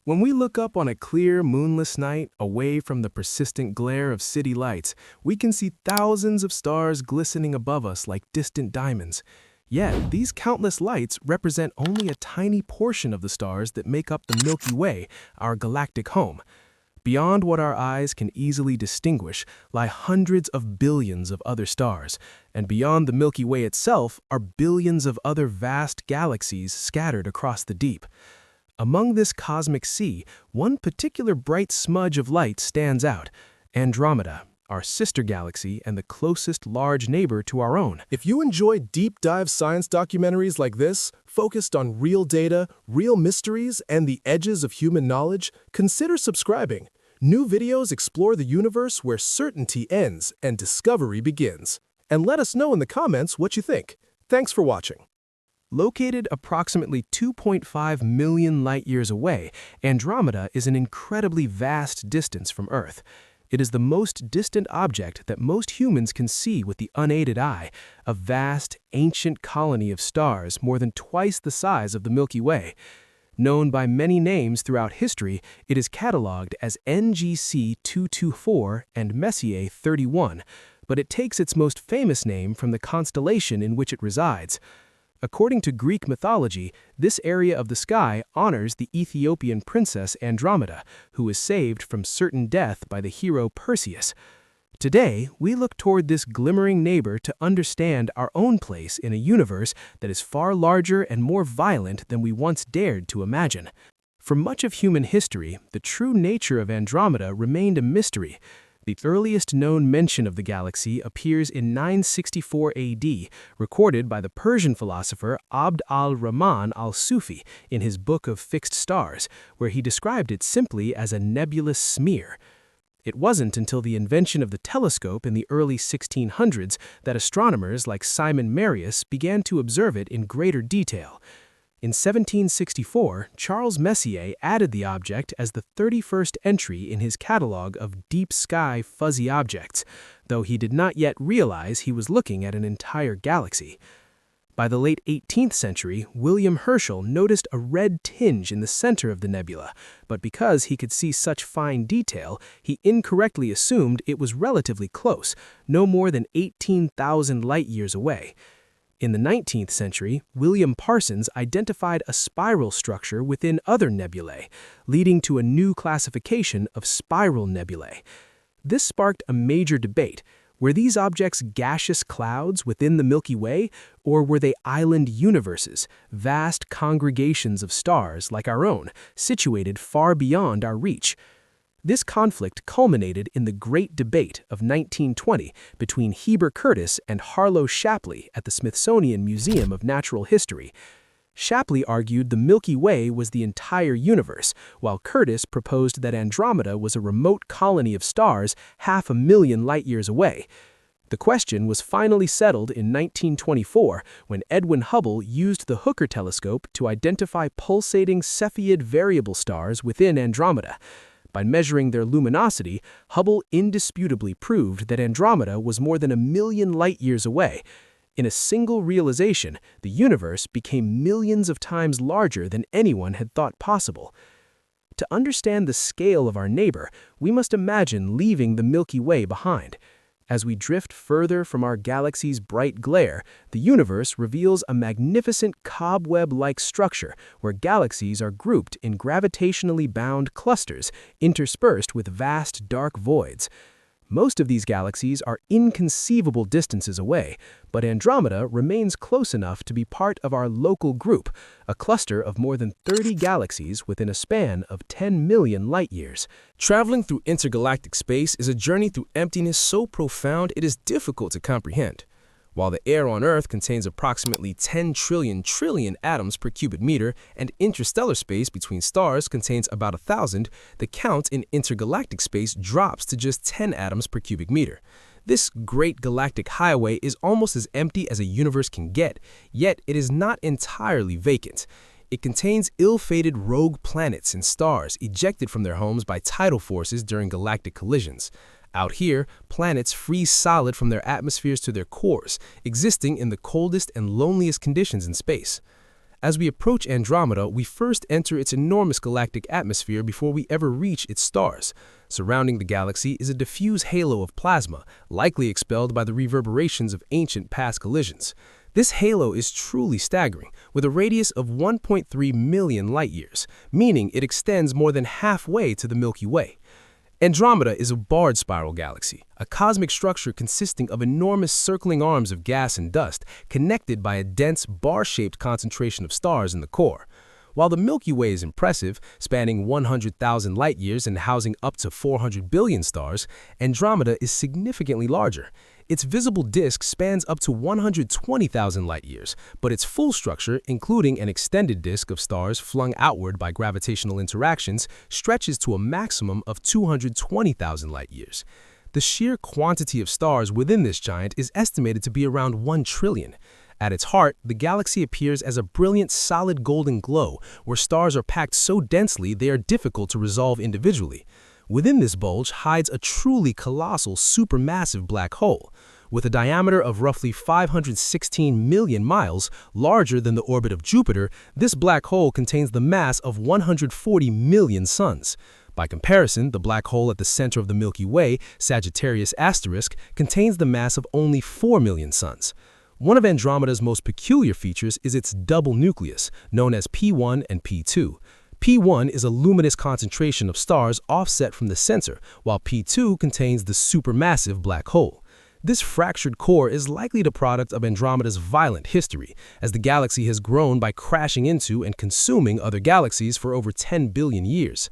When we look up on a clear, moonless night, away from the persistent glare of city lights, we can see thousands of stars glistening above us like distant diamonds. Yet, these countless lights represent only a tiny portion of the stars that make up the Milky Way, our galactic home. Beyond what our eyes can easily distinguish lie hundreds of billions of other stars, and beyond the Milky Way itself are billions of other vast galaxies scattered across the deep. Among this cosmic sea, one particular bright smudge of light stands out: Andromeda, our sister galaxy and the closest large neighbor to our own. If you enjoy deep-dive science documentaries like this, focused on real data, real mysteries, and the edges of human knowledge, consider subscribing. New videos explore the universe where certainty ends and discovery begins. And let us know in the comments what you think. Thanks for watching. Located approximately 2.5 million light-years away, Andromeda is an incredibly vast distance from Earth. It is the most distant object that most humans can see with the unaided eye, a vast, ancient colony of stars more than twice the size of the Milky Way. Known by many names throughout history, it is catalogued as NGC 224 and Messier 31, but it takes its most famous name from the constellation in which it resides. According to Greek mythology, this area of the sky honors the Ethiopian princess Andromeda, who was saved from certain death by the hero Perseus. Today, we look toward this glimmering neighbor to understand our own place in a universe that is far larger and more violent than we once dared to imagine. For much of human history, the true nature of Andromeda remained a mystery. The earliest known mention of the galaxy appears in 964 AD, recorded by the Persian philosopher Abd al-Rahman al-Sufi in his Book of Fixed Stars, where he described it simply as a nebulous smear. It wasn't until the invention of the telescope in the early 1600s that astronomers like Simon Marius began to observe it in greater detail. In 1764, Charles Messier added the object as the 31st entry in his catalogue of deep sky fuzzy objects, though he did not yet realize he was looking at an entire galaxy. By the late 18th century, William Herschel noticed a red tinge in the center of the nebula, but because he could see such fine detail, he incorrectly assumed it was relatively close, no more than 18,000 light-years away. In the 19th century, William Parsons identified a spiral structure within other nebulae, leading to a new classification of spiral nebulae. This sparked a major debate. Were these objects gaseous clouds within the Milky Way, or were they island universes, vast congregations of stars like our own, situated far beyond our reach? This conflict culminated in the Great Debate of 1920 between Heber Curtis and Harlow Shapley at the Smithsonian Museum of Natural History. Shapley argued the Milky Way was the entire universe, while Curtis proposed that Andromeda was a remote colony of stars 500,000 light-years away. The question was finally settled in 1924 when Edwin Hubble used the Hooker telescope to identify pulsating Cepheid variable stars within Andromeda. By measuring their luminosity, Hubble indisputably proved that Andromeda was more than 1,000,000 light-years away. In a single realization, the universe became millions of times larger than anyone had thought possible. To understand the scale of our neighbor, we must imagine leaving the Milky Way behind. As we drift further from our galaxy's bright glare, the universe reveals a magnificent cobweb-like structure where galaxies are grouped in gravitationally bound clusters, interspersed with vast dark voids. Most of these galaxies are inconceivable distances away, but Andromeda remains close enough to be part of our local group, a cluster of more than 30 galaxies within a span of 10 million light-years. Traveling through intergalactic space is a journey through emptiness so profound it is difficult to comprehend. While the air on Earth contains approximately 10 trillion atoms per cubic meter and interstellar space between stars contains about 1,000, the count in intergalactic space drops to just 10 atoms per cubic meter. This great galactic highway is almost as empty as a universe can get, yet it is not entirely vacant. It contains ill-fated rogue planets and stars ejected from their homes by tidal forces during galactic collisions. Out here, planets freeze solid from their atmospheres to their cores, existing in the coldest and loneliest conditions in space. As we approach Andromeda, we first enter its enormous galactic atmosphere before we ever reach its stars. Surrounding the galaxy is a diffuse halo of plasma, likely expelled by the reverberations of ancient past collisions. This halo is truly staggering, with a radius of 1.3 million light-years, meaning it extends more than halfway to the Milky Way. Andromeda is a barred spiral galaxy, a cosmic structure consisting of enormous circling arms of gas and dust connected by a dense bar-shaped concentration of stars in the core. While the Milky Way is impressive, spanning 100,000 light-years and housing up to 400 billion stars, Andromeda is significantly larger. Its visible disk spans up to 120,000 light-years, but its full structure, including an extended disk of stars flung outward by gravitational interactions, stretches to a maximum of 220,000 light-years. The sheer quantity of stars within this giant is estimated to be around 1 trillion. At its heart, the galaxy appears as a brilliant solid golden glow, where stars are packed so densely they are difficult to resolve individually. Within this bulge hides a truly colossal supermassive black hole. With a diameter of roughly 516 million miles, larger than the orbit of Jupiter, this black hole contains the mass of 140 million suns. By comparison, the black hole at the center of the Milky Way, Sagittarius Asterisk, contains the mass of only 4 million suns. One of Andromeda's most peculiar features is its double nucleus, known as P1 and P2. P1 is a luminous concentration of stars offset from the center, while P2 contains the supermassive black hole. This fractured core is likely the product of Andromeda's violent history, as the galaxy has grown by crashing into and consuming other galaxies for over 10 billion years.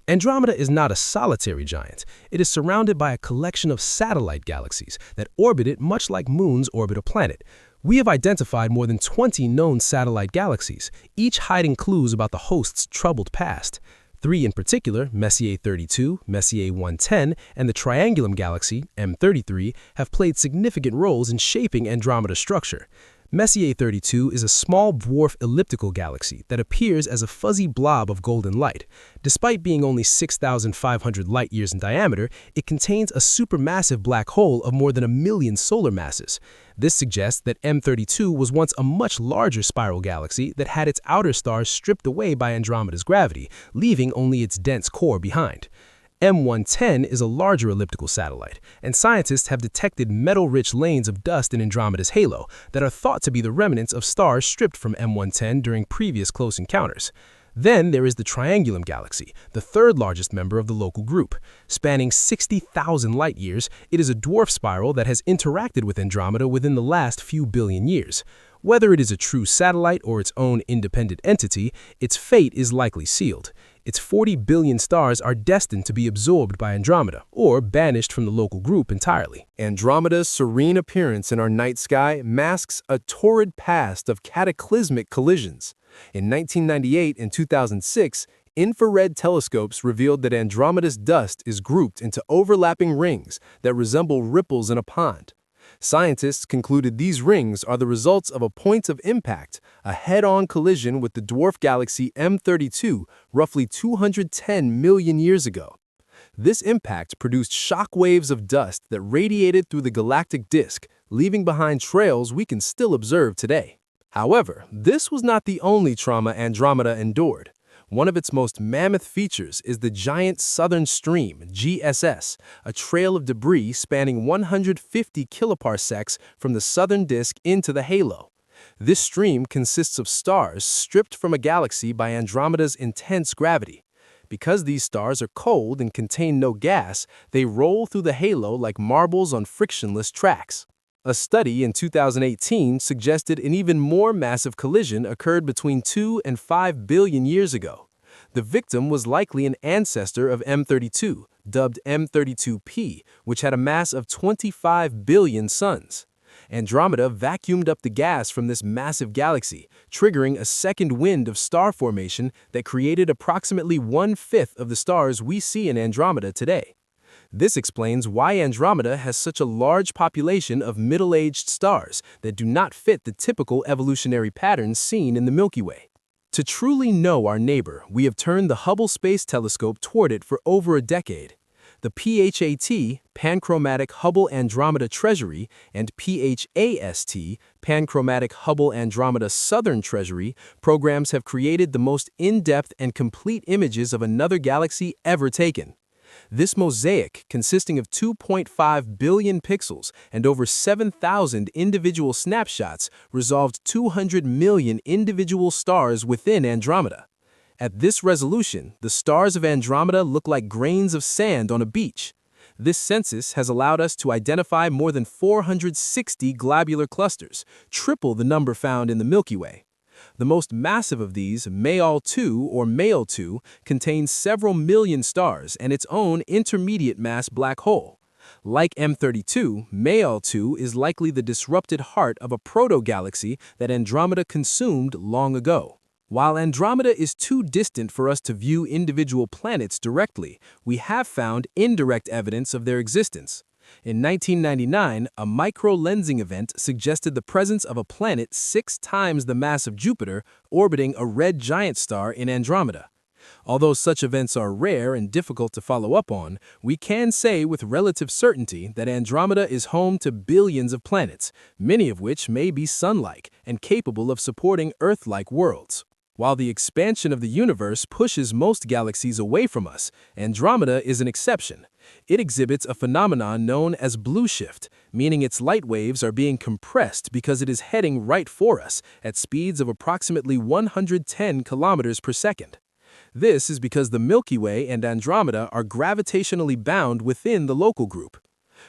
Andromeda is not a solitary giant. It is surrounded by a collection of satellite galaxies that orbit it much like moons orbit a planet. We have identified more than 20 known satellite galaxies, each hiding clues about the host's troubled past. 3 in particular, Messier 32, Messier 110, and the Triangulum Galaxy, M33, have played significant roles in shaping Andromeda's structure. Messier 32 is a small dwarf elliptical galaxy that appears as a fuzzy blob of golden light. Despite being only 6,500 light-years in diameter, it contains a supermassive black hole of more than 1 million solar masses. This suggests that M32 was once a much larger spiral galaxy that had its outer stars stripped away by Andromeda's gravity, leaving only its dense core behind. M110 is a larger elliptical satellite, and scientists have detected metal-rich lanes of dust in Andromeda's halo that are thought to be the remnants of stars stripped from M110 during previous close encounters. Then there is the Triangulum Galaxy, the third largest member of the local group. Spanning 60,000 light-years, it is a dwarf spiral that has interacted with Andromeda within the last few billion years. Whether it is a true satellite or its own independent entity, its fate is likely sealed. Its 40 billion stars are destined to be absorbed by Andromeda, or banished from the local group entirely. Andromeda's serene appearance in our night sky masks a torrid past of cataclysmic collisions. In 1998 and 2006, infrared telescopes revealed that Andromeda's dust is grouped into overlapping rings that resemble ripples in a pond. Scientists concluded these rings are the results of a point of impact, a head-on collision with the dwarf galaxy M32 roughly 210 million years ago. This impact produced shock waves of dust that radiated through the galactic disk, leaving behind trails we can still observe today. However, this was not the only trauma Andromeda endured. One of its most mammoth features is the giant Southern Stream, GSS, a trail of debris spanning 150 kiloparsecs from the southern disk into the halo. This stream consists of stars stripped from a galaxy by Andromeda's intense gravity. Because these stars are cold and contain no gas, they roll through the halo like marbles on frictionless tracks. A study in 2018 suggested an even more massive collision occurred between 2 and 5 billion years ago. The victim was likely an ancestor of M32, dubbed M32P, which had a mass of 25 billion suns. Andromeda vacuumed up the gas from this massive galaxy, triggering a second wind of star formation that created approximately 1/5 of the stars we see in Andromeda today. This explains why Andromeda has such a large population of middle-aged stars that do not fit the typical evolutionary patterns seen in the Milky Way. To truly know our neighbor, we have turned the Hubble Space Telescope toward it for over a decade. The PHAT, Panchromatic Hubble Andromeda Treasury, and PHAST, Panchromatic Hubble Andromeda Southern Treasury, programs have created the most in-depth and complete images of another galaxy ever taken. This mosaic, consisting of 2.5 billion pixels and over 7,000 individual snapshots, resolved 200 million individual stars within Andromeda. At this resolution, the stars of Andromeda look like grains of sand on a beach. This census has allowed us to identify more than 460 globular clusters, triple the number found in the Milky Way. The most massive of these, Mayal-2 or Mayal-2, contains several million stars and its own intermediate mass black hole. Like M32, Mayal-2 is likely the disrupted heart of a proto-galaxy that Andromeda consumed long ago. While Andromeda is too distant for us to view individual planets directly, we have found indirect evidence of their existence. In 1999, a micro-lensing event suggested the presence of a planet 6 times the mass of Jupiter orbiting a red giant star in Andromeda. Although such events are rare and difficult to follow up on, we can say with relative certainty that Andromeda is home to billions of planets, many of which may be sun-like and capable of supporting Earth-like worlds. While the expansion of the universe pushes most galaxies away from us, Andromeda is an exception. It exhibits a phenomenon known as blue shift, meaning its light waves are being compressed because it is heading right for us at speeds of approximately 110 kilometers per second. This is because the Milky Way and Andromeda are gravitationally bound within the local group.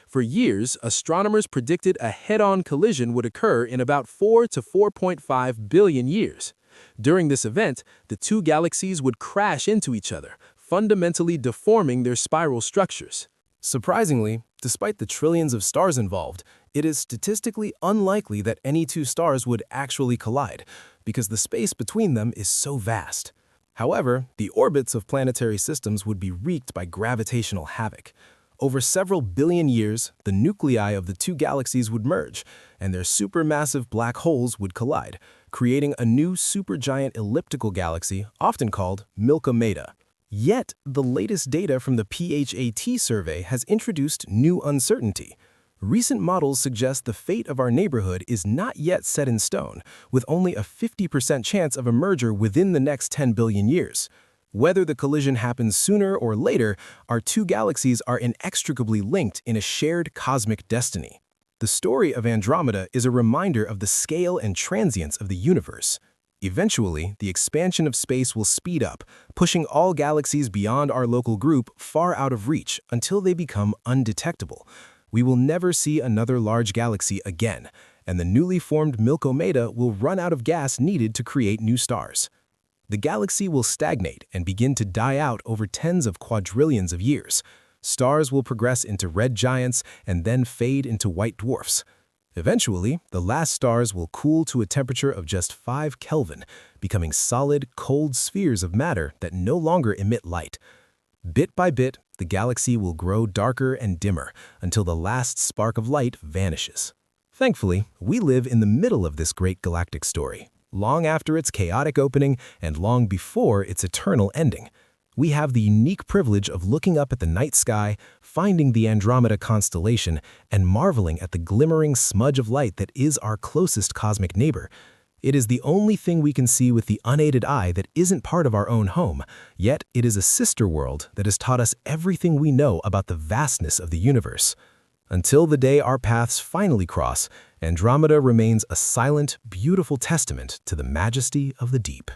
For years, astronomers predicted a head-on collision would occur in about 4 to 4.5 billion years. During this event, the two galaxies would crash into each other, fundamentally deforming their spiral structures. Surprisingly, despite the trillions of stars involved, it is statistically unlikely that any two stars would actually collide, because the space between them is so vast. However, the orbits of planetary systems would be wreaked by gravitational havoc. Over several billion years, the nuclei of the two galaxies would merge, and their supermassive black holes would collide, creating a new supergiant elliptical galaxy, often called Milkomeda. Yet, the latest data from the PHAT survey has introduced new uncertainty. Recent models suggest the fate of our neighborhood is not yet set in stone, with only a 50% chance of a merger within the next 10 billion years. Whether the collision happens sooner or later, our two galaxies are inextricably linked in a shared cosmic destiny. The story of Andromeda is a reminder of the scale and transience of the universe. Eventually, the expansion of space will speed up, pushing all galaxies beyond our local group far out of reach until they become undetectable. We will never see another large galaxy again, and the newly formed Milkomeda will run out of gas needed to create new stars. The galaxy will stagnate and begin to die out over tens of quadrillions of years. Stars will progress into red giants and then fade into white dwarfs. Eventually, the last stars will cool to a temperature of just 5 Kelvin, becoming solid, cold spheres of matter that no longer emit light. Bit by bit, the galaxy will grow darker and dimmer until the last spark of light vanishes. Thankfully, we live in the middle of this great galactic story, long after its chaotic opening and long before its eternal ending. We have the unique privilege of looking up at the night sky, finding the Andromeda constellation, and marveling at the glimmering smudge of light that is our closest cosmic neighbor. It is the only thing we can see with the unaided eye that isn't part of our own home, yet it is a sister world that has taught us everything we know about the vastness of the universe. Until the day our paths finally cross, Andromeda remains a silent, beautiful testament to the majesty of the deep.